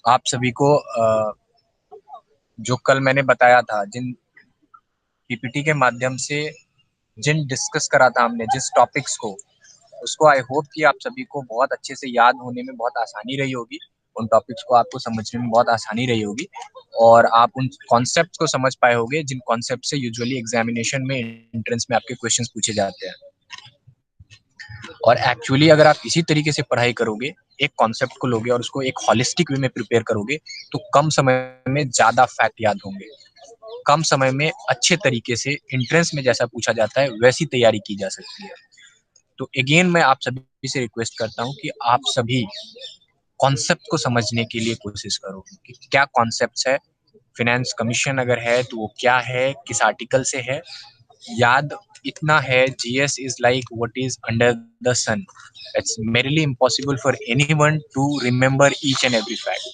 आप सभी को जो कल मैंने बताया था, जिन पीपीटी के माध्यम से जिन डिस्कस करा था हमने जिस टॉपिक्स को, उसको आई होप कि आप सभी को बहुत अच्छे से याद होने में बहुत आसानी रही होगी। उन टॉपिक्स को आपको समझने में बहुत आसानी रही होगी और आप उन कॉन्सेप्ट्स को समझ पाए होंगे जिन कॉन्सेप्ट से यूजुअली एग्जामिनेशन में, एंट्रेंस में आपके क्वेश्चंस पूछे जाते हैं। और एक्चुअली अगर आप इसी तरीके से पढ़ाई करोगे, एक कॉन्सेप्ट को लोगे और उसको एक हॉलिस्टिक वे में प्रिपेयर करोगे, तो कम समय में ज्यादा फैक्ट याद होंगे, कम समय में अच्छे तरीके से एंट्रेंस में जैसा पूछा जाता है वैसी तैयारी की जा सकती है। तो अगेन मैं आप सभी से रिक्वेस्ट करता हूँ कि आप सभी कॉन्सेप्ट को समझने के लिए कोशिश करो कि क्या कॉन्सेप्ट है। फाइनेंस कमीशन अगर है तो वो क्या है, किस आर्टिकल से है। याद इतना है, GS is like what is under the sun. It's merely impossible for anyone to remember each and every fact,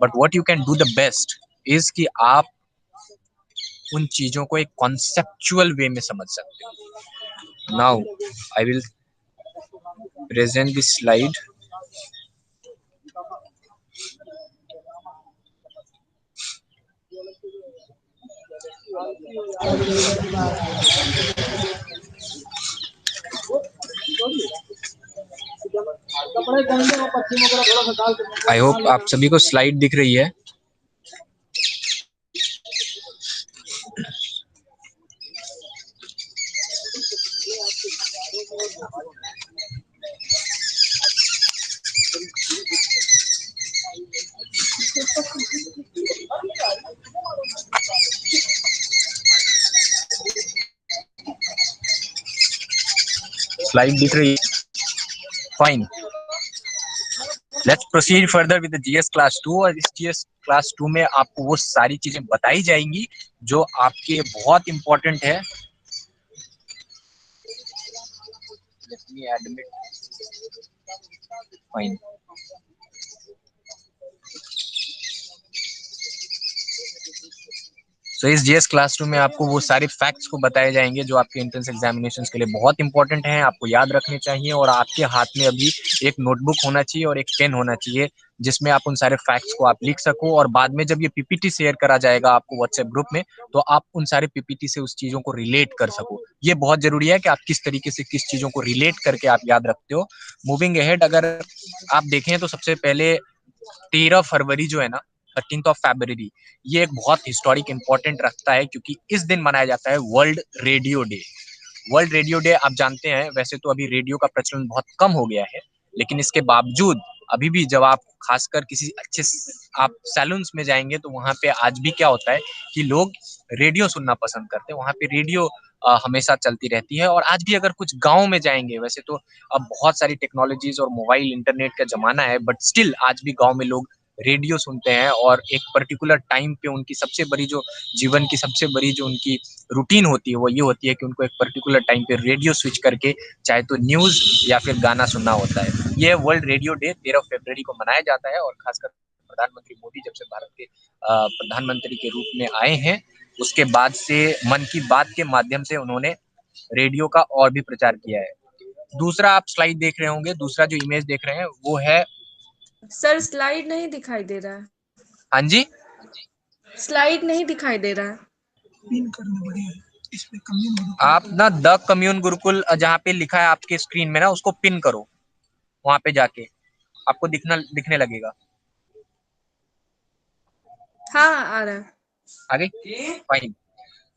but what you can do the best is कि आप उन चीजों को एक कॉन्सेप्चुअल वे में समझ सकते हो। Now I will present this slide. I hope आप सभी को स्लाइड दिख रही है। स्लाइड दिख रही है? Fine, let's proceed further with the GS class 2। और इस जीएस क्लास 2 में आपको वो सारी चीजें बताई जाएंगी जो आपके बहुत इंपॉर्टेंट है। Let me admit. फाइन, तो इस जीएस क्लास 2 में आपको वो सारे फैक्ट्स को बताए जाएंगे जो आपके एंट्रेंस एग्जामिनेशन के लिए बहुत इंपॉर्टेंट हैं, आपको याद रखने चाहिए। और आपके हाथ में अभी एक नोटबुक होना चाहिए और एक पेन होना चाहिए जिसमें आप उन सारे फैक्ट्स को आप लिख सको। और बाद में जब ये पीपीटी शेयर करा जाएगा आपको व्हाट्सएप ग्रुप में, तो आप उन सारे पीपीटी से उस चीजों को रिलेट कर सको। ये बहुत जरूरी है कि आप किस तरीके से किस चीजों को रिलेट करके आप याद रखते हो। मूविंग अहेड, अगर आप देखें तो सबसे पहले 13 फरवरी जो है ना, 13th of February, ये एक बहुत हिस्टोरिक इंपॉर्टेंट रखता है क्योंकि इस दिन मनाया जाता है world radio day. World radio day आप जानते हैं, वैसे तो अभी रेडियो का प्रचलन बहुत कम हो गया है, लेकिन इसके बावजूद अभी भी जब आप खासकर किसी अच्छे आप सैलून्स में जाएंगे तो वहां पे आज भी क्या होता है कि लोग रेडियो सुनना पसंद करते हैं। वहां पे रेडियो हमेशा चलती रहती है। और आज भी अगर कुछ गाँव में जाएंगे, वैसे तो अब बहुत सारी टेक्नोलॉजीज और मोबाइल इंटरनेट का जमाना है, बट स्टिल आज भी गाँव में लोग रेडियो सुनते हैं। और एक पर्टिकुलर टाइम पे उनकी सबसे बड़ी जो जीवन की सबसे बड़ी जो उनकी रूटीन होती है वो ये होती है कि उनको एक पर्टिकुलर टाइम पे रेडियो स्विच करके चाहे तो न्यूज या फिर गाना सुनना होता है। ये वर्ल्ड रेडियो डे 13 फरवरी को मनाया जाता है। और खासकर प्रधानमंत्री मोदी जब से भारत के प्रधानमंत्री के रूप में आए हैं, उसके बाद से मन की बात के माध्यम से उन्होंने रेडियो का और भी प्रचार किया है। दूसरा आप स्लाइड देख रहे होंगे, दूसरा जो इमेज देख रहे हैं वो है, सर स्लाइड नहीं दिखाई दे रहा है। हाँ जी, स्लाइड नहीं दिखाई दे रहा है। आप ना द कम्यून गुरुकुल जहाँ पे लिखा है आपके स्क्रीन में ना, उसको पिन करो, वहां पे जाके आपको दिखने लगेगा। हाँ आ रहा है। आगे, fine.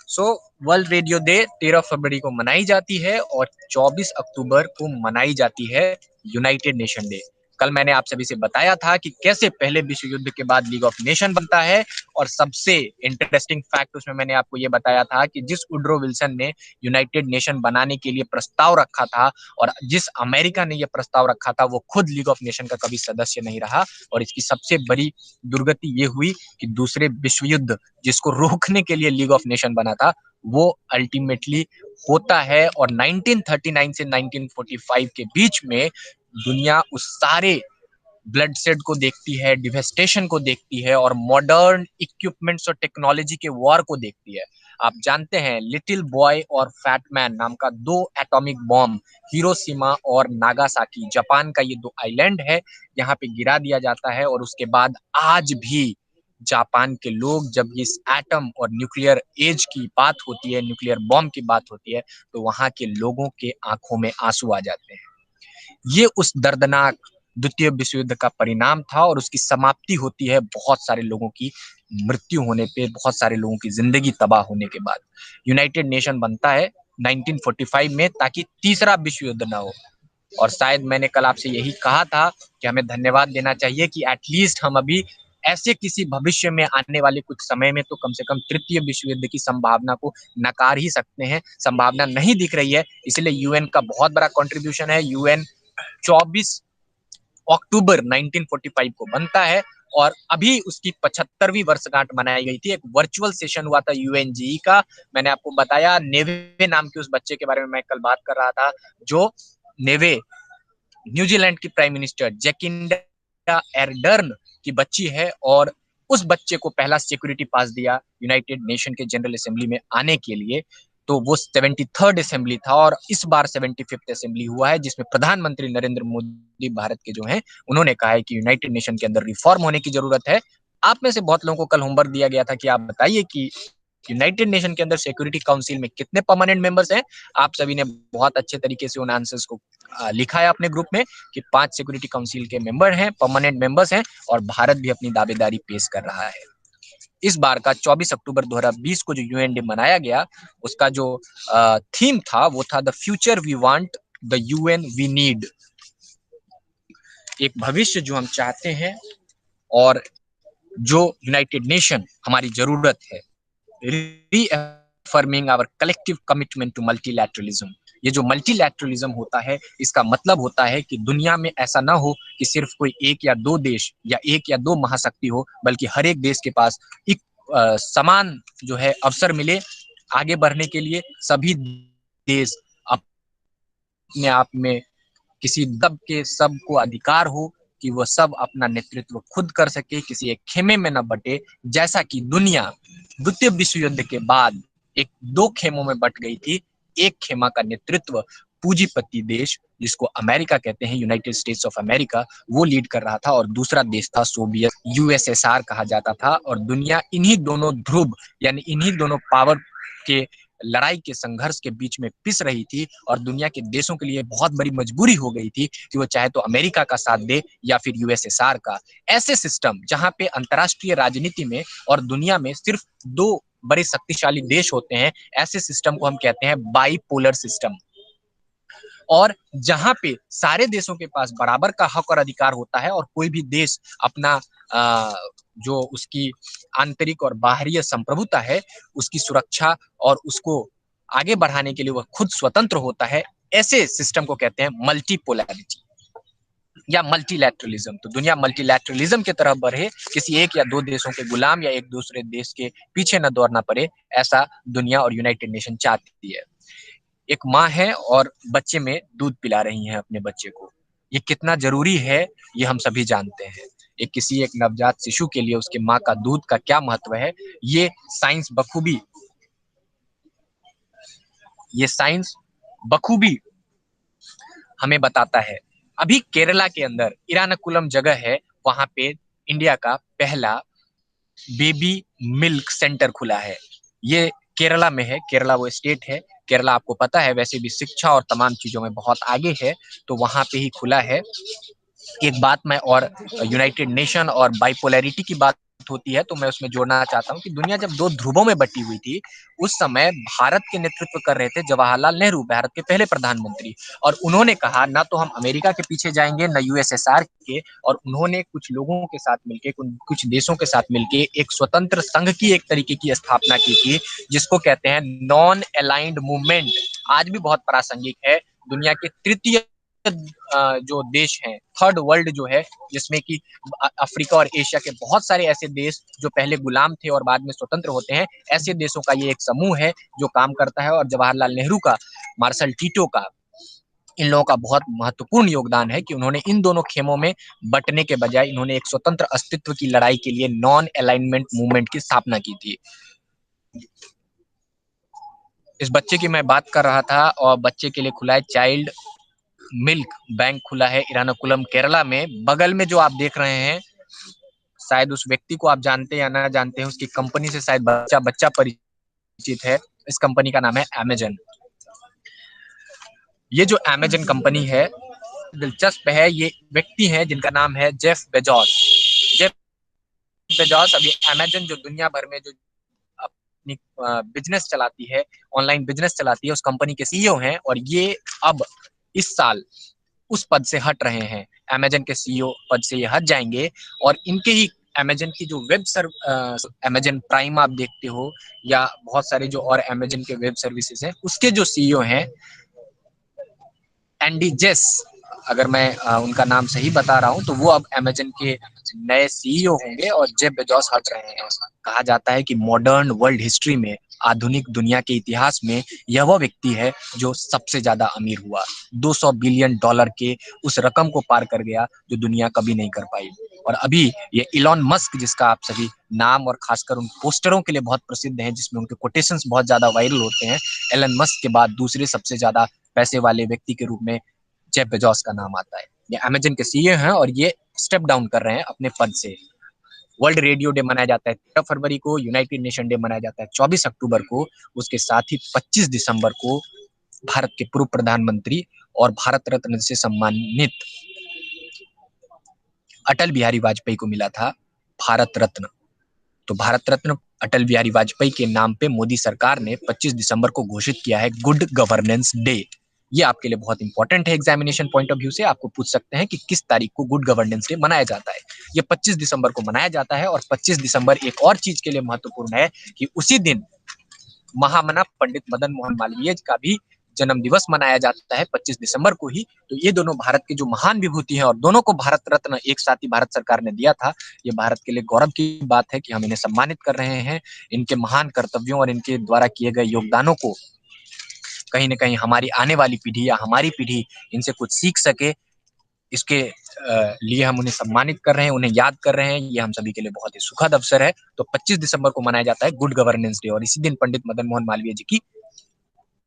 So world radio day 13 फरवरी को मनाई जाती है और 24 अक्टूबर को मनाई जाती है यूनाइटेड नेशन डे। कल मैंने आप सभी से बताया था कि कैसे पहले विश्व युद्ध के बाद लीग ऑफ नेशन बनता है। और सबसे इंटरेस्टिंग फैक्ट उसमें मैंने आपको ये बताया था कि जिस वुड्रो विल्सन ने यूनाइटेड नेशन बनाने के लिए प्रस्ताव रखा था और जिस अमेरिका ने यह प्रस्ताव रखा था, वो खुद लीग ऑफ नेशन का कभी सदस्य नहीं रहा। और इसकी सबसे बड़ी दुर्गति ये हुई कि दूसरे विश्व युद्ध जिसको रोकने के लिए लीग ऑफ नेशन बना था, वो अल्टीमेटली होता है। और 1939 से 1945 के बीच में दुनिया उस सारे ब्लडशेड को देखती है, डिवेस्टेशन को देखती है और मॉडर्न इक्विपमेंट्स और टेक्नोलॉजी के वॉर को देखती है। आप जानते हैं लिटिल बॉय और फैट मैन नाम का दो एटॉमिक बॉम्ब हिरोशिमा और नागासाकी, जापान का ये दो आइलैंड है, यहाँ पे गिरा दिया जाता है। और उसके बाद आज भी जापान के लोग जब इस एटम और न्यूक्लियर एज की बात होती है, न्यूक्लियर बॉम्ब की बात होती है, तो वहां के लोगों के आंखों में आंसू आ जाते हैं। ये उस दर्दनाक द्वितीय विश्व युद्ध का परिणाम था और उसकी समाप्ति होती है बहुत सारे लोगों की मृत्यु होने पे, बहुत सारे लोगों की जिंदगी तबाह होने के बाद। यूनाइटेड नेशन बनता है 1945 में ताकि तीसरा विश्व युद्ध ना हो। और शायद मैंने कल आपसे यही कहा था कि हमें धन्यवाद देना चाहिए कि एटलीस्ट हम अभी ऐसे किसी भविष्य में आने वाले कुछ समय में तो कम से कम तृतीय विश्व युद्ध की संभावना को नकार ही सकते हैं। संभावना नहीं दिख रही है, इसलिए यूएन का बहुत बड़ा कंट्रीब्यूशन है। यूएन 24 अक्टूबर 1945 को बनता है और अभी उसकी 75वीं वर्षगांठ मनाई गई थी। एक वर्चुअल सेशन हुआ था यूएनजीई का। मैंने आपको बताया नेवे नाम के उस बच्चे के बारे में मैं कल बात कर रहा था, जो नेवे न्यूजीलैंड की प्राइम मिनिस्टर जैकिंडा एर्डर्न की बच्ची है। और उस बच्चे को पहला सिक्योरिटी पास दिया यूनाइटेड नेशन के जनरल असेंबली में आने के लिए। तो वो 73rd असेंबली था और इस बार 75th असेंबली हुआ है, जिसमें प्रधानमंत्री नरेंद्र मोदी भारत के जो हैं, उन्होंने कहा है कि यूनाइटेड नेशन के अंदर रिफॉर्म होने की जरूरत है। आप में से बहुत लोगों को कल होमवर्क दिया गया था कि आप बताइए कि यूनाइटेड नेशन के अंदर सिक्योरिटी काउंसिल में कितने परमानेंट मेंबर्स हैं। आप सभी ने बहुत अच्छे तरीके से उन आंसर्स को लिखा है अपने ग्रुप में कि 5 सिक्योरिटी काउंसिल के मेंबर हैं, परमानेंट मेंबर्स हैं और भारत भी अपनी दावेदारी पेश कर रहा है। इस बार का 24 अक्टूबर 2020 को जो यूएन डे मनाया गया, उसका जो थीम था वो था the future we want, the UN we need. एक भविष्य जो हम चाहते हैं और जो यूनाइटेड नेशन हमारी जरूरत है। Reaffirming our collective commitment to multilateralism. ये जो मल्टीलैटरलिज्म होता है, इसका मतलब होता है कि दुनिया में ऐसा ना हो कि सिर्फ कोई एक या दो देश या एक या दो महाशक्ति हो, बल्कि हर एक देश के पास एक समान जो है अवसर मिले आगे बढ़ने के लिए। सभी देश अपने आप में किसी दब के सबको अधिकार हो कि वह सब अपना नेतृत्व खुद कर सके, किसी एक खेमे में न बटे, जैसा कि दुनिया द्वितीय विश्व युद्ध के बाद एक दो खेमों में बट गई थी। एक खेमा का नेतृत्व पूंजीपति देश, जिसको अमेरिका कहते हैं, यूनाइटेड स्टेट्स ऑफ अमेरिका, वो लीड कर रहा था और दूसरा देश था सोवियत यूएसएसआर कहा जाता था। और दुनिया इन्हीं दोनों ध्रुव यानी इन्हीं दोनों पावर के लड़ाई के संघर्ष के बीच में पिस रही थी और दुनिया के देशों के लिए बहुत बड़ी मजबूरी हो गई थी कि वो चाहे तो अमेरिका का साथ दे या फिर यूएसएसआर का। ऐसे सिस्टम जहां पे अंतरराष्ट्रीय राजनीति में और दुनिया में सिर्फ दो बड़े शक्तिशाली देश होते हैं, ऐसे सिस्टम को हम कहते हैं बाइपोलर सिस्टम। और जहां पे सारे देशों के पास बराबर का हक और अधिकार होता है और कोई भी देश अपना जो उसकी आंतरिक और बाहरी संप्रभुता है, उसकी सुरक्षा और उसको आगे बढ़ाने के लिए वह खुद स्वतंत्र होता है, ऐसे सिस्टम को कहते हैं मल्टीपोलैरिटी या मल्टीलैटरलिज्म। तो दुनिया मल्टीलैटरलिज्म की तरफ बढ़े, किसी एक या दो देशों के गुलाम या एक दूसरे देश के पीछे न दौड़ना पड़े, ऐसा दुनिया और यूनाइटेड नेशन चाहती है। एक माँ है और बच्चे में दूध पिला रही हैं अपने बच्चे को। ये कितना जरूरी है ये हम सभी जानते हैं। एक नवजात शिशु के लिए उसके माँ का दूध का क्या महत्व है, ये साइंस बखूबी ये साइंस बखूबी हमें बताता है। अभी केरला के अंदर इरानकुलम जगह है, वहां पे इंडिया का पहला बेबी मिल्क सेंटर खुला है। ये केरला में है, केरला वो स्टेट है। केरला आपको पता है वैसे भी शिक्षा और तमाम चीजों में बहुत आगे है, तो वहां पे ही खुला है। एक बात मैं और यूनाइटेड नेशन और बाइपोलैरिटी की बात होती है तो मैं उसमें जोड़ना चाहता हूँ कि दुनिया जब दो ध्रुवों में बटी हुई थी, उस समय भारत के नेतृत्व कर रहे थे जवाहरलाल नेहरू, भारत के पहले प्रधानमंत्री। और उन्होंने कहा ना तो हम अमेरिका के पीछे जाएंगे न यूएसएसआर के, और उन्होंने कुछ लोगों के साथ मिलके, कुछ देशों के साथ मिलके एक स्वतंत्र संघ की एक तरीके की स्थापना की थी, जिसको कहते हैं नॉन अलाइंड मूवमेंट। आज भी बहुत प्रासंगिक है। दुनिया के तृतीय जो देश हैं, थर्ड वर्ल्ड जो है, जिसमें कि अफ्रीका और एशिया के बहुत सारे ऐसे देश जो पहले गुलाम थे और बाद में स्वतंत्र होते हैं, ऐसे देशों का ये एक समूह है जो काम करता है। और जवाहरलाल नेहरू का, मार्शल टीटो का इन लोगों का बहुत महत्वपूर्ण योगदान है कि उन्होंने इन दोनों खेमों में बंटने के बजाय इन्होंने एक स्वतंत्र अस्तित्व की लड़ाई के लिए नॉन अलाइनमेंट मूवमेंट की स्थापना की थी। इस बच्चे की मैं बात कर रहा था, और बच्चे के लिए खुला है चाइल्ड मिल्क बैंक, खुला है इरानाकुलम केरला में। बगल में जो आप देख रहे हैं, शायद उस व्यक्ति को आप जानते या ना जानते हैं, उसकी कंपनी से शायद बच्चा बच्चा परिचित है। इस कंपनी का नाम है अमेजन। ये जो अमेजन कंपनी है, दिलचस्प है, ये व्यक्ति हैं जिनका नाम है जेफ बेजोस। जेफ बेजोस अभी अमेजन जो दुनिया भर में जो अपनी बिजनेस चलाती है, ऑनलाइन बिजनेस चलाती है, उस कंपनी के सीईओ हैं, और ये अब इस साल उस पद से हट रहे हैं। अमेजन के सीईओ पद से ये हट जाएंगे, और इनके ही अमेजन की जो वेब अमेजन प्राइम आप देखते हो, या बहुत सारे जो और अमेजन के वेब सर्विसेज हैं, उसके जो सीईओ हैं एंडी जेस, अगर मैं उनका नाम सही बता रहा हूं, तो वो अब अमेजन के नए सीईओ होंगे, और जेफ बेजोस हट रहे हैं। कहा जाता है कि मॉडर्न वर्ल्ड हिस्ट्री में, आधुनिक दुनिया के इतिहास में, यह वो व्यक्ति है जो सबसे ज्यादा अमीर हुआ। 200 बिलियन डॉलर के उस रकम को पार कर गया जो दुनिया कभी नहीं कर पाई। और अभी ये इलॉन मस्क, जिसका आप सभी नाम और खासकर उन पोस्टरों के लिए बहुत प्रसिद्ध हैं, जिसमें उनके कोटेशंस बहुत ज्यादा वायरल होते हैं, एलन मस्क के बाद दूसरे सबसे ज्यादा पैसे वाले व्यक्ति के रूप में जेफ बेजोस का नाम आता है। ये अमेजन के सीईओ हैं, और ये स्टेप डाउन कर रहे हैं अपने पद से। वर्ल्ड रेडियो डे मनाया जाता है 13 फरवरी को, यूनाइटेड नेशन डे मनाया जाता है 24 अक्टूबर को, उसके साथ ही 25 दिसंबर को भारत के पूर्व प्रधानमंत्री और भारत रत्न से सम्मानित अटल बिहारी वाजपेयी को मिला था भारत रत्न। तो भारत रत्न अटल बिहारी वाजपेयी के नाम पे मोदी सरकार ने 25 दिसंबर को घोषित किया है गुड गवर्नेंस डे। ये आपके लिए बहुत इंपॉर्टेंट है, एग्जामिनेशन पॉइंट ऑफ व्यू से आपको पूछ सकते हैं कि किस तारीख को गुड गवर्नेंस डे मनाया जाता है। ये 25 दिसंबर को मनाया जाता है, और 25 दिसंबर एक और चीज के लिए महत्वपूर्ण है कि उसी दिन महामना पंडित मदन मोहन मालवीय का भी जन्म दिवस मनाया जाता है 25 दिसंबर को ही। तो ये दोनों भारत के जो महान विभूति हैं, और दोनों को भारत रत्न एक साथ ही भारत सरकार ने दिया था। ये भारत के लिए गौरव की बात है कि हम इन्हें सम्मानित कर रहे हैं। इनके महान कर्तव्यों और इनके द्वारा किए गए योगदानों को कहीं ना कहीं हमारी आने वाली पीढ़ी या हमारी पीढ़ी इनसे कुछ सीख सके, इसके लिए हम उन्हें सम्मानित कर रहे हैं, उन्हें याद कर रहे हैं। ये हम सभी के लिए बहुत ही सुखद अवसर है। तो 25 दिसंबर को मनाया जाता है गुड गवर्नेंस डे, और इसी दिन पंडित मदन मोहन मालवीय जी की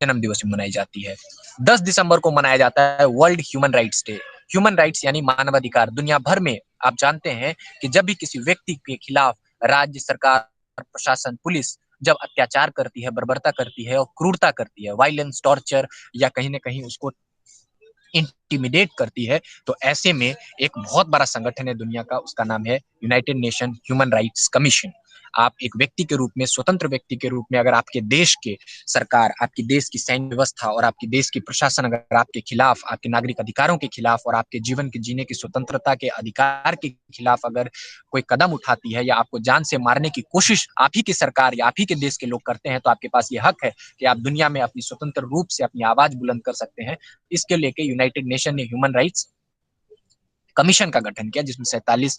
जन्म दिवस भी मनाई जाती है। 10 दिसंबर को मनाया जाता है world human rights day. Human rights यानी मानवाधिकार। दुनिया भर में आप जानते हैं कि जब भी किसी व्यक्ति के खिलाफ राज्य सरकार, प्रशासन, पुलिस जब अत्याचार करती है, बर्बरता करती है और क्रूरता करती है, वायलेंस, टॉर्चर, या कहीं ना कहीं उसको इंटिमिडेट करती है, तो ऐसे में एक बहुत बड़ा संगठन है दुनिया का, उसका नाम है United nation human rights commission. आप एक व्यक्ति के रूप में, स्वतंत्र व्यक्ति के रूप में, अगर आपके देश के सरकार, आपकी देश की सैन्य व्यवस्था और आपकी देश की प्रशासन अगर आपके खिलाफ, आपके नागरिक अधिकारों के खिलाफ और आपके जीवन के जीने की स्वतंत्रता के अधिकार के खिलाफ अगर कोई कदम उठाती है, या आपको जान से मारने की कोशिश आप ही की सरकार या आप ही के देश के लोग करते हैं, तो आपके पास ये हक है कि आप दुनिया में अपनी स्वतंत्र रूप से अपनी आवाज बुलंद कर सकते हैं। इसके लेके यूनाइटेड नेशन ने ह्यूमन राइट्स कमीशन का गठन किया, जिसमें 47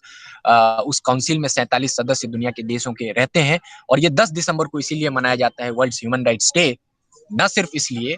उस काउंसिल में 47 सदस्य दुनिया के देशों के रहते हैं। और ये 10 दिसंबर को इसीलिए मनाया जाता है वर्ल्ड ह्यूमन राइट्स डे, न सिर्फ इसलिए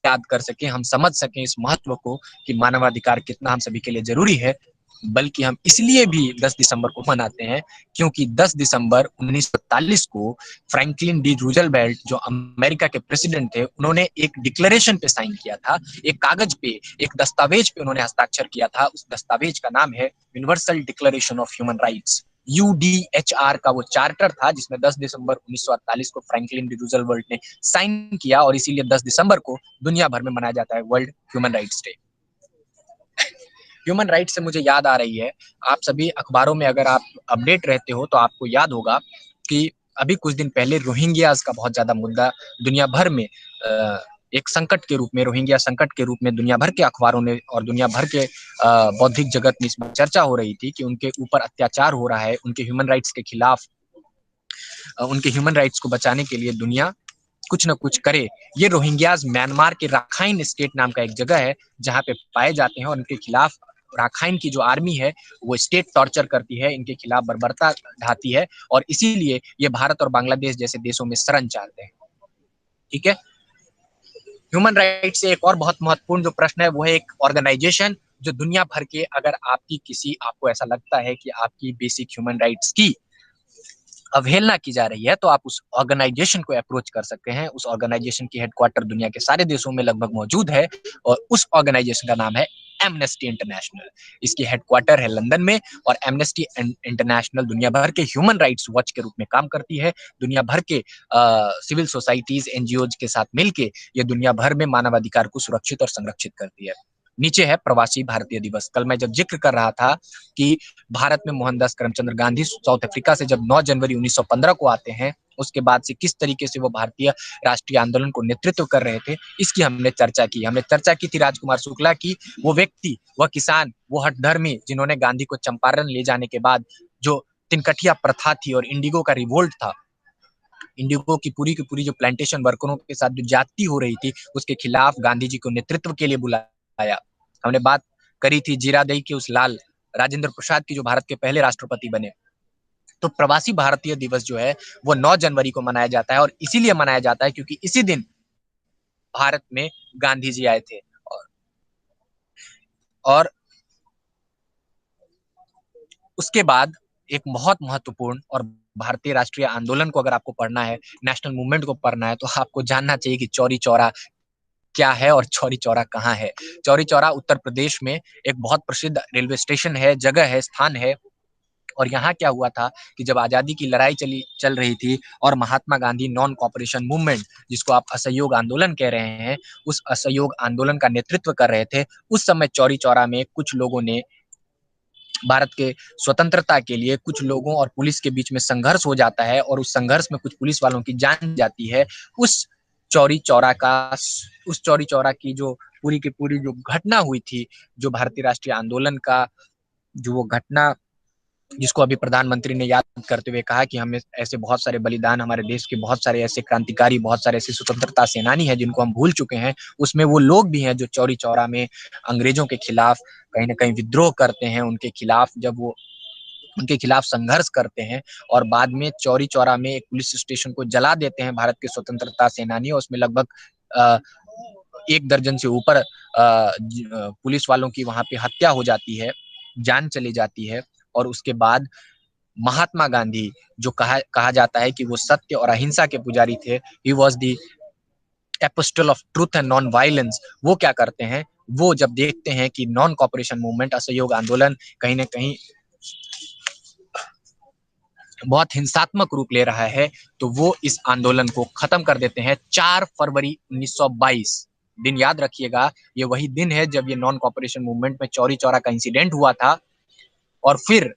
याद कर सकें, हम समझ सकें इस महत्व को कि मानवाधिकार कितना हम सभी के लिए जरूरी है, बल्कि हम इसलिए भी 10 दिसंबर को मनाते हैं क्योंकि 10 दिसंबर 1940 को फ्रैंकलिन डी रूजवेल्ट, जो अमेरिका के प्रेसिडेंट थे, उन्होंने एक डिक्लेरेशन पे साइन किया था, एक कागज पे, एक दस्तावेज पे उन्होंने हस्ताक्षर किया था। उस दस्तावेज का नाम है universal declaration of human rights, UDHR का वो चार्टर था, जिसमें 10 दिसंबर 1948 को फ्रैंकलिन डी रूजवेल्ट ने साइन किया, और इसीलिए 10 दिसंबर को दुनिया भर में मनाया जाता है world human rights day. Human right से मुझे याद आ रही है, आप सभी अखबारों में अगर आप अपडेट रहते हो तो आपको याद होगा कि अभी कुछ दिन पहले रोहिंग्याज का बहुत ज्यादा मुद्दा दुनिया भर में एक संकट के रूप में, रोहिंग्या संकट के रूप में दुनिया भर के अखबारों में और दुनिया भर के बौद्धिक जगत में इसमें चर्चा हो रही थी कि उनके ऊपर अत्याचार हो रहा है, उनके ह्यूमन राइट्स के खिलाफ, उनके ह्यूमन राइट्स को बचाने के लिए दुनिया कुछ ना कुछ करे। ये रोहिंग्याज म्यांमार के राखाइन स्टेट नाम का एक जगह है जहाँ पे पाए जाते हैं, और उनके खिलाफ राखाइन की जो आर्मी है वो स्टेट टॉर्चर करती है, इनके खिलाफ बर्बरता ढाती है, और इसीलिए ये भारत और बांग्लादेश जैसे देशों में शरण चाहते हैं। ठीक है, ह्यूमन राइट से एक और बहुत महत्वपूर्ण जो प्रश्न है वो है एक ऑर्गेनाइजेशन जो दुनिया भर के, अगर आपको ऐसा लगता है कि आपकी बेसिक ह्यूमन राइट्स की अवहेलना की जा रही है, तो आप उस ऑर्गेनाइजेशन को अप्रोच कर सकते हैं। उस ऑर्गेनाइजेशन की हेडक्वार्टर दुनिया के सारे देशों में लगभग मौजूद है और उस ऑर्गेनाइजेशन का नाम है एमनेस्टी इंटरनेशनल। इसकी हेडक्वार्टर है लंदन में और एमनेस्टी इंटरनेशनल दुनिया भर के ह्यूमन राइट्स वॉच के रूप में काम करती है। दुनिया भर के सिविल सोसाइटीज, एनजीओज के साथ मिलकर ये दुनिया भर में मानवाधिकार को सुरक्षित और संरक्षित करती है। नीचे है प्रवासी भारतीय दिवस। कल मैं जब जिक्र कर रहा था कि भारत में मोहनदास करमचंद्र गांधी साउथ अफ्रीका से जब 9 जनवरी 1915 को आते हैं, उसके बाद से किस तरीके से वो भारतीय राष्ट्रीय आंदोलन को नेतृत्व कर रहे थे, इसकी हमने चर्चा की। हमने चर्चा की थी राजकुमार शुक्ला की, वो व्यक्ति, वह किसान, वो हठधर्मी जिन्होंने गांधी को चंपारण ले जाने के बाद जो तिनकठिया प्रथा थी और इंडिगो का रिवोल्ट था, इंडिगो की पूरी जो प्लांटेशन वर्करों के साथ जो जाति हो रही थी, उसके खिलाफ गांधी जी को नेतृत्व के लिए बुलाया। हमने बात करी थी जीरादेई के उस लाल राजेंद्र प्रसाद की जो भारत के पहले राष्ट्रपति बने। तो प्रवासी भारतीय दिवस जो है वो 9 जनवरी को मनाया जाता है और इसीलिए मनाया जाता है क्योंकि इसी दिन भारत में गांधी जी आए थे। और उसके बाद एक बहुत महत्वपूर्ण और भारतीय राष्ट्रीय आंदोलन को अगर आपको पढ़ना है, नेशनल मूवमेंट को पढ़ना है, तो आपको जानना चाहिए कि चौरी चौरा क्या है और चौरी चौरा कहाँ है। चौरी चौरा उत्तर प्रदेश में एक बहुत प्रसिद्ध रेलवे स्टेशन है, जगह है, स्थान है। और यहाँ क्या हुआ था कि जब आजादी की लड़ाई चल रही थी और Mahatma Gandhi non cooperation movement, जिसको आप असहयोग आंदोलन कह रहे हैं, उस असहयोग आंदोलन का नेतृत्व कर रहे थे, उस समय चौरी चौरा में कुछ लोगों ने भारत के स्वतंत्रता के लिए, कुछ लोगों और पुलिस के बीच में संघर्ष हो जाता है और उस संघर्ष में कुछ पुलिस वालों की जान जाती है। उस चौरी चौरा का उस चौरी चौरा की जो पूरी की पूरी जो घटना हुई थी, जो भारतीय राष्ट्रीय आंदोलन का जो वो घटना, जिसको अभी प्रधानमंत्री ने याद करते हुए कहा कि हमें ऐसे बहुत सारे बलिदान, हमारे देश के बहुत सारे ऐसे क्रांतिकारी, बहुत सारे ऐसे स्वतंत्रता सेनानी हैं जिनको हम भूल चुके हैं, उसमें वो लोग भी हैं जो चौरी चौरा में अंग्रेजों के खिलाफ कहीं ना कहीं विद्रोह करते हैं, उनके खिलाफ जब वो उनके खिलाफ संघर्ष करते हैं और बाद में चौरी चौरा में एक पुलिस स्टेशन को जला देते हैं भारत के स्वतंत्रता सेनानी। और उसमें लगभग 1 दर्जन से ऊपर पुलिस वालों की वहां पे हत्या हो जाती है, जान चली जाती है। और उसके बाद महात्मा गांधी, जो कहा जाता है कि वो सत्य और अहिंसा के पुजारी थे, he was the apostle of truth and non violence, वो क्या करते हैं, वो जब देखते हैं कि नॉन कॉपरेशन मूवमेंट, असहयोग आंदोलन कहीं ना कहीं बहुत हिंसात्मक रूप ले रहा है, तो वो इस आंदोलन को खत्म कर देते हैं। 4 फरवरी 1922 दिन याद रखिएगा, ये वही दिन है जब ये नॉन कॉपरेशन मूवमेंट में चौरी चौरा का इंसिडेंट हुआ था। और फिर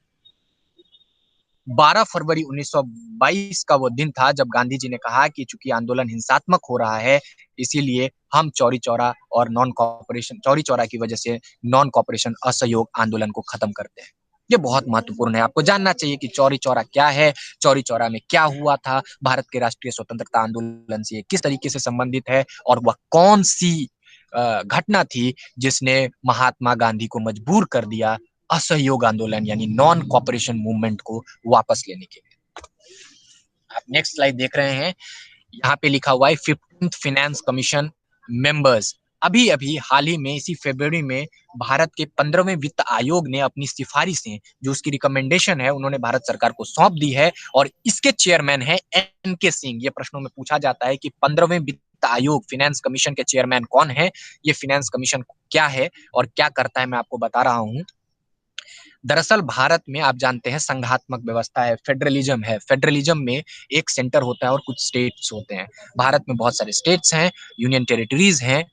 12 फरवरी 1922 का वो दिन था जब गांधी जी ने कहा कि चूंकि आंदोलन हिंसात्मक हो रहा है, इसीलिए हम चौरी चौरा और नॉन कॉपरेशन, चौरी चौरा की वजह से नॉन कॉपरेशन असहयोग आंदोलन को खत्म करते हैं। ये बहुत महत्वपूर्ण है, आपको जानना चाहिए कि चौरी चौरा क्या है, चौरी चौरा में क्या हुआ था, भारत के राष्ट्रीय स्वतंत्रता आंदोलन से किस तरीके से संबंधित है और वह कौन सी घटना थी जिसने महात्मा गांधी को मजबूर कर दिया असहयोग आंदोलन यानी नॉन कॉपरेशन मूवमेंट को वापस लेने के लिए। आप नेक्स्ट स्लाइड देख रहे हैं, यहाँ पे लिखा हुआ है 15th फाइनेंस कमीशन मेंबर्स। अभी अभी हाल ही में इसी फरवरी में भारत के 15वें वित्त आयोग ने अपनी सिफारिशें, जो उसकी रिकमेंडेशन है, उन्होंने भारत सरकार को सौंप दी है और इसके चेयरमैन है एन के सिंह। ये प्रश्नों में पूछा जाता है कि 15वें वित्त आयोग फाइनेंस कमीशन के चेयरमैन कौन है, ये फाइनेंस कमीशन क्या है और क्या करता है, मैं आपको बता रहा हूँ। दरअसल भारत में आप जानते हैं संघात्मक व्यवस्था है, फेडरलिज्म है। फेडरलिज्म में एक सेंटर होता है और कुछ स्टेट्स होते हैं। भारत में बहुत सारे स्टेट्स हैं, यूनियन टेरिटरीज हैं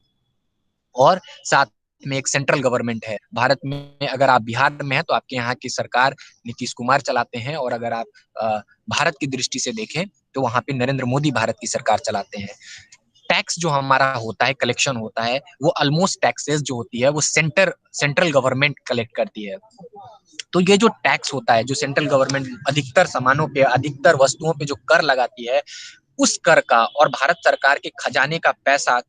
और साथ में एक सेंट्रल गवर्नमेंट है। भारत में अगर आप बिहार में हैं तो आपके यहाँ की सरकार नीतीश कुमार चलाते हैं और अगर आप भारत की दृष्टि से देखें तो वहां पे नरेंद्र मोदी भारत की सरकार चलाते हैं। टैक्स जो हमारा होता है, कलेक्शन होता है, वो ऑलमोस्ट टैक्सेस जो होती है वो सेंट्रल गवर्नमेंट कलेक्ट करती है। तो ये जो टैक्स होता है, जो सेंट्रल गवर्नमेंट अधिकतर सामानों पे, अधिकतर वस्तुओं पे जो कर लगाती है, उस कर का और भारत सरकार के खजाने का पैसा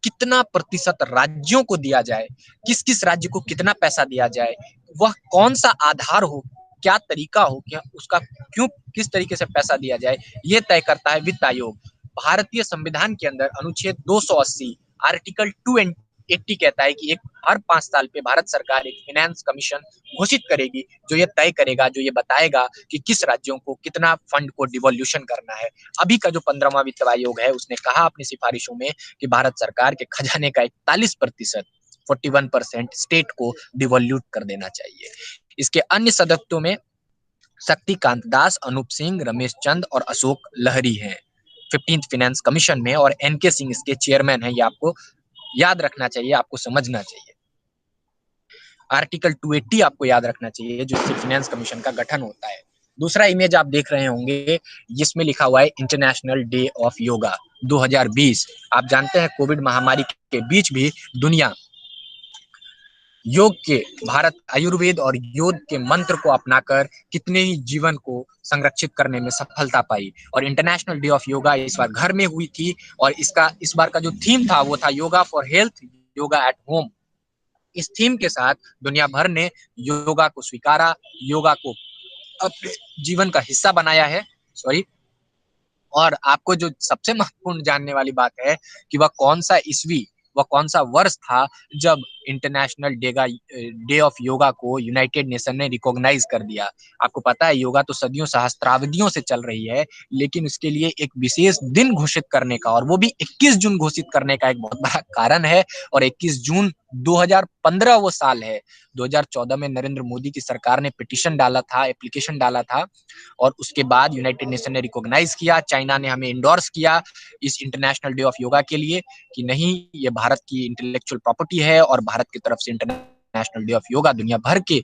कितना प्रतिशत राज्यों को दिया जाए, किस किस राज्य को कितना पैसा दिया जाए, वह कौन सा आधार हो, क्या तरीका हो, क्या उसका क्यों किस तरीके से पैसा दिया जाए, ये तय करता है वित्त आयोग। भारतीय संविधान के अंदर अनुच्छेद 280 आर्टिकल 280 कहता है कि एक हर 5 साल पे भारत सरकार एक फाइनेंस कमीशन घोषित करेगी, जो ये तय करेगा, जो ये बताएगा कि किस राज्यों को कितना फंड को डिवोल्यूशन करना है। अभी का जो 15वां वित्त आयोग है, उसने कहा अपनी सिफारिशों में कि भारत सरकार के खजाने का 41%, 41% स्टेट को डिवोल्यूट कर देना चाहिए। इसके अन्य सदस्यों में शक्तिकांत दास, अनूप सिंह, रमेश चंद और अशोक लहरी हैं 15th फाइनेंस कमीशन में, और एनके सिंह इसके चेयरमैन हैं। ये आपको याद रखना चाहिए, आपको समझना चाहिए। आर्टिकल 280 आपको याद रखना चाहिए, जो इससे फाइनेंस कमीशन का गठन होता है। दूसरा इमेज आप देख रहे होंगे, जिसमें लिखा हुआ है इंटरनेशनल डे ऑफ योगा 2020। आप जानते हैं कोविड महामारी के बीच भी दुनिया योग के, भारत आयुर्वेद और योग के मंत्र को अपनाकर कितने ही जीवन को संरक्षित करने में सफलता पाई। और इंटरनेशनल डे ऑफ योगा इस बार घर में हुई थी, और इस बार का जो थीम था वो था yoga for health, yoga at home. इस थीम के साथ दुनिया भर ने योगा को स्वीकारा, योगा को अपने जीवन का हिस्सा बनाया है। सॉरी। और आपको जो सबसे महत्वपूर्ण जानने वाली बात है कि वह कौन सा वर्ष था जब इंटरनेशनल डे ऑफ योगा को यूनाइटेड नेशन ने रिकॉग्नाइज कर दिया। आपको पता है योगा तो सदियों सहस्त्राब्दियों से चल रही है, लेकिन उसके लिए एक विशेष दिन घोषित करने का, और वो भी 21 जून घोषित करने का एक बहुत बड़ा कारण है। और 21 जून 2015 वो साल है। 2014 में नरेंद्र मोदी की सरकार ने पिटीशन डाला था, एप्लीकेशन डाला था, और उसके बाद यूनाइटेड नेशन ने रिकॉग्नाइज किया, चाइना ने हमें इंडोर्स किया इस इंटरनेशनल डे ऑफ योगा के लिए कि नहीं, ये भारत की इंटेलेक्चुअल प्रॉपर्टी है, और भारत की तरफ से इंटरनेशनल डे ऑफ योगा दुनिया भर के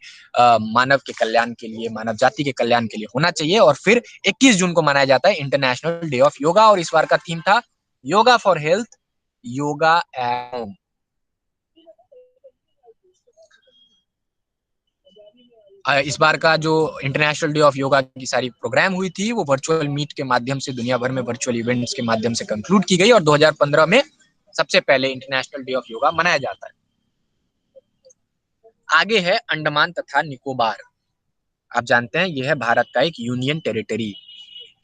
मानव के कल्याण के लिए, मानव जाति के कल्याण के लिए होना चाहिए। और फिर 21 जून को मनाया जाता है इंटरनेशनल डे ऑफ योगा, और इस बार का थीम था yoga for health, yoga at home. इस बार का जो इंटरनेशनल डे ऑफ योगा की सारी प्रोग्राम हुई थी वो वर्चुअल मीट के माध्यम से दुनिया भर में वर्चुअल इवेंट्स के माध्यम से कंक्लूड की गई, और 2015 में सबसे पहले इंटरनेशनल डे ऑफ योगा मनाया जाता है। आगे है अंडमान तथा निकोबार। आप जानते हैं यह है भारत का एक यूनियन टेरिटरी,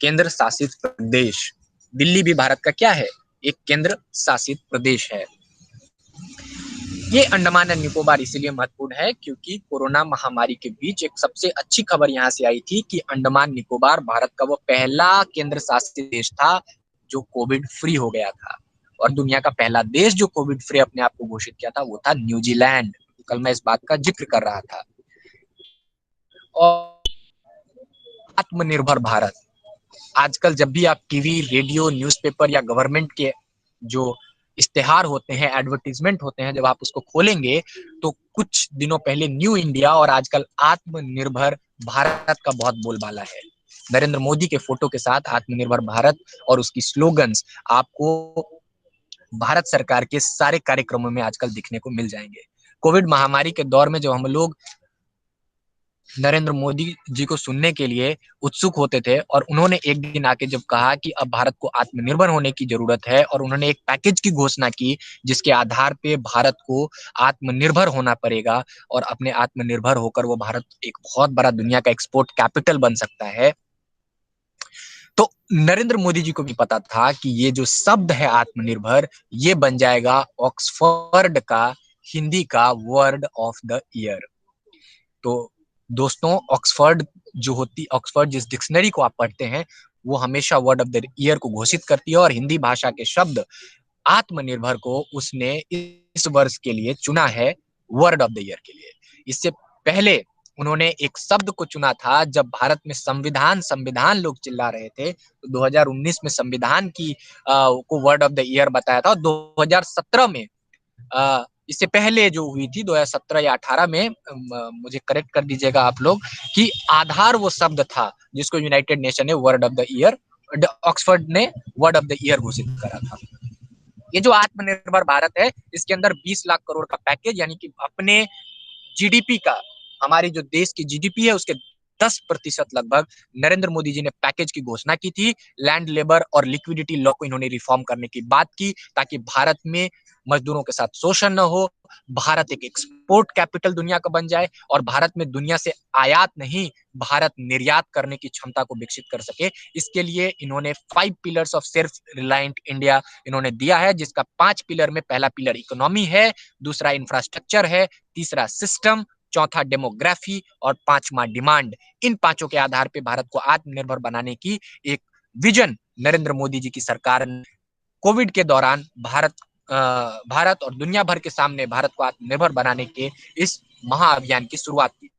केंद्र शासित प्रदेश। दिल्ली भी भारत का क्या है? एक केंद्र शासित प्रदेश है। ये अंडमान एंड निकोबार इसलिए महत्वपूर्ण है क्योंकि कोरोना महामारी के बीच एक सबसे अच्छी खबर यहाँ से आई थी कि अंडमान निकोबार भारत का वो पहला केंद्र शासित देश था जो कोविड फ्री हो गया था। और दुनिया का पहला देश जो कोविड फ्री अपने आप को घोषित किया था वो था न्यूजीलैंड। कल मैं इस बात का जिक्र कर रहा था। और आत्मनिर्भर भारत, आजकल जब भी आप टीवी, रेडियो, न्यूज़पेपर या गवर्नमेंट के जो इश्तेहार होते हैं, एडवर्टीजमेंट होते हैं, जब आप उसको खोलेंगे तो कुछ दिनों पहले न्यू इंडिया और आजकल आत्मनिर्भर भारत का बहुत बोलबाला है। नरेंद्र मोदी के फोटो के साथ आत्मनिर्भर भारत और उसकी स्लोगन्स आपको भारत सरकार के सारे कार्यक्रमों में आजकल दिखने को मिल जाएंगे। कोविड महामारी के दौर में जब हम लोग नरेंद्र मोदी जी को सुनने के लिए उत्सुक होते थे, और उन्होंने एक दिन आके जब कहा कि अब भारत को आत्मनिर्भर होने की जरूरत है, और उन्होंने एक पैकेज की घोषणा की जिसके आधार पे भारत को आत्मनिर्भर होना पड़ेगा, और अपने आत्मनिर्भर होकर वो भारत एक बहुत बड़ा दुनिया का एक्सपोर्ट कैपिटल बन सकता है। तो नरेंद्र मोदी जी को भी पता था कि ये जो शब्द है आत्मनिर्भर, ये बन जाएगा ऑक्सफोर्ड का हिंदी का वर्ड ऑफ द ईयर। तो दोस्तों, ऑक्सफोर्ड जिस डिक्शनरी को आप पढ़ते हैं वो हमेशा वर्ड ऑफ द ईयर को घोषित करती है, और हिंदी भाषा के शब्द आत्मनिर्भर को उसने इस वर्ष के लिए चुना है वर्ड ऑफ द ईयर के लिए। इससे पहले उन्होंने एक शब्द को चुना था जब भारत में संविधान लोग चिल्ला रहे थे, तो 2019 में संविधान की को वर्ड ऑफ द ईयर बताया था। और 2017 में इससे पहले जो हुई थी 2017 या 18 में, मुझे करेक्ट कर दीजिएगा आप लोग, कि आधार वो शब्द था जिसको यूनाइटेड नेशन ने word of the year, Oxford ने वर्ड ऑफ द ईयर घोषित करा था। ये जो आत्मनिर्भर भारत है, इसके अंदर 20 लाख करोड़ का पैकेज, यानी कि अपने जीडीपी का, हमारी जो देश की जीडीपी है उसके 10% लगभग नरेंद्र मोदी जी ने पैकेज की घोषणा की थी। लैंड, लेबर और लिक्विडिटी लॉ को इन्होंने रिफॉर्म करने की बात की ताकि भारत में मजदूरों के साथ शोषण न हो, भारत एक एक्सपोर्ट कैपिटल दुनिया का बन जाए और भारत में दुनिया से आयात नहीं, भारत निर्यात करने की क्षमता को विकसित कर सके। इसके लिए इन्होंने 5 pillars of self reliant India इन्होंने दिया है, जिसका 5 पिलर में पहला पिलर इकोनॉमी है, दूसरा इंफ्रास्ट्रक्चर है, तीसरा सिस्टम, चौथा डेमोग्राफी और पांचवा डिमांड। इन पांचों के आधार पर भारत को आत्मनिर्भर बनाने की एक विजन नरेंद्र मोदी जी की सरकार ने कोविड के दौरान भारत और दुनिया भर के सामने भारत को आत्मनिर्भर बनाने के इस महाअभियान की शुरुआत की।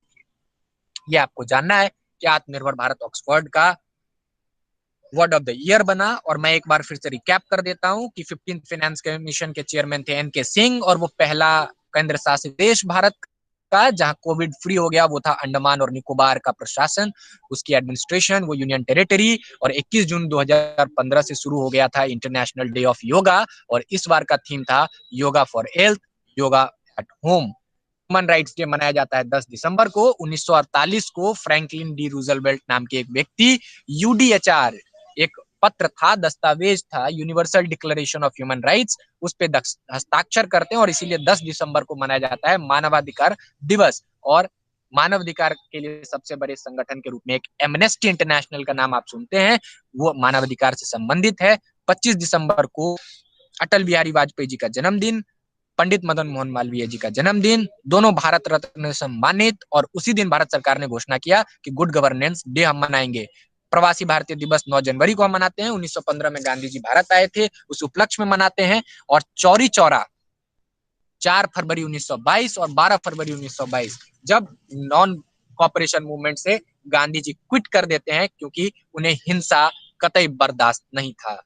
ये आपको जानना है कि आत्मनिर्भर भारत ऑक्सफोर्ड का वर्ड ऑफ द ईयर बना। और मैं एक बार फिर से रिकैप कर देता हूं कि 15th फाइनेंस कमीशन के चेयरमैन थे एनके सिंह, और वो पहला केंद्र शासित देश भारत का जहां कोविड फ्री हो गया वो था अंडमान और निकोबार का प्रशासन, उसकी एडमिनिस्ट्रेशन, वो यूनियन टेरिटरी। और 21 जून 2015 से शुरू हो गया था इंटरनेशनल डे ऑफ योगा, और इस बार का थीम था yoga for health, yoga at home. Human rights day मनाया जाता है 10 दिसंबर को। 1948 को फ्रैंकलिन डी रूजवेल्ट नाम के एक व्यक्ति यूडीएचआर, एक पत्र था, दस्तावेज था, universal declaration of human rights, उस पे हस्ताक्षर करते हैं और इसीलिए 10 दिसंबर को मनाया जाता है मानवाधिकार दिवस। और मानवाधिकार के लिए सबसे बड़े संगठन के रूप में एक एमनेस्टी इंटरनेशनल का नाम आप सुनते हैं, वो मानवाधिकार से संबंधित है। 25 दिसंबर को अटल बिहारी वाजपेयी जी का जन्मदिन, पंडित मदन मोहन मालवीय जी का जन्मदिन, दोनों भारत रत्न से सम्मानित। और उसी दिन भारत सरकार ने घोषणा किया कि गुड गवर्नेंस डे हम मनाएंगे। प्रवासी भारतीय दिवस 9 जनवरी को हम मनाते हैं, 1915 में गांधी जी भारत आए थे, उस उपलक्ष्य में मनाते हैं। और चौरी चौरा 4 फरवरी 1922 और 12 फरवरी 1922, जब नॉन कॉपरेशन मूवमेंट से गांधी जी क्विट कर देते हैं क्योंकि उन्हें हिंसा कतई बर्दाश्त नहीं था।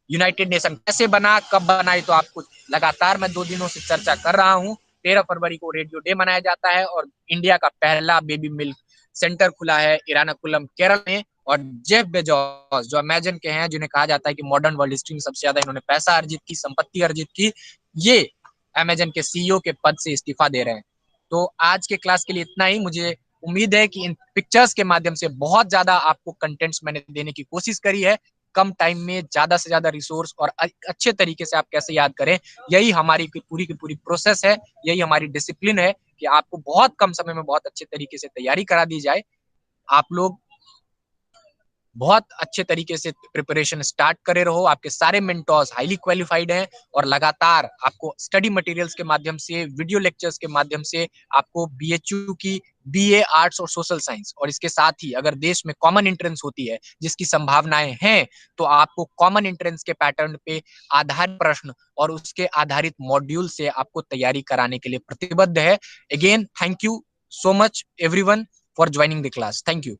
यूनाइटेड नेशन कैसे बना, कब बना, ये तो आपको लगातार मैं 2 दिनों से चर्चा कर रहा हूं। 13 फरवरी को रेडियो डे मनाया जाता है और इंडिया का पहला बेबी मिल्क सेंटर खुला है इरानाकुलम केरल में। और जेफ बेजोस जो अमेजन के हैं, जिन्हें कहा जाता है कि मॉडर्न वर्ल्ड हिस्ट्री में सबसे ज्यादा इन्होंने पैसा अर्जित की, संपत्ति अर्जित की, ये अमेजन के सीईओ के पद से इस्तीफा दे रहे हैं। तो आज के क्लास के लिए इतना ही। मुझे उम्मीद है कि इन पिक्चर्स के माध्यम से बहुत ज्यादा आपको कंटेंट्स मैंने देने की कोशिश करी है। कम टाइम में ज्यादा से ज्यादा रिसोर्स और अच्छे तरीके से आप कैसे याद करें, यही हमारी की पूरी प्रोसेस है, यही हमारी डिसिप्लिन है कि आपको बहुत कम समय में बहुत अच्छे तरीके से तैयारी करा दी जाए। आप लोग बहुत अच्छे तरीके से प्रिपरेशन स्टार्ट करे रहो। आपके सारे मेंटोर्स हाईली क्वालिफाइड हैं और लगातार आपको स्टडी मटेरियल्स के माध्यम से, वीडियो लेक्चर्स के माध्यम से आपको बीएचयू की बीए आर्ट्स और सोशल साइंस, और इसके साथ ही अगर देश में कॉमन एंट्रेंस होती है जिसकी संभावनाएं हैं, तो आपको कॉमन एंट्रेंस के पैटर्न पे आधारित प्रश्न और उसके आधारित मॉड्यूल से आपको तैयारी कराने के लिए प्रतिबद्ध है। Again thank you so much everyone for joining the class. Thank you.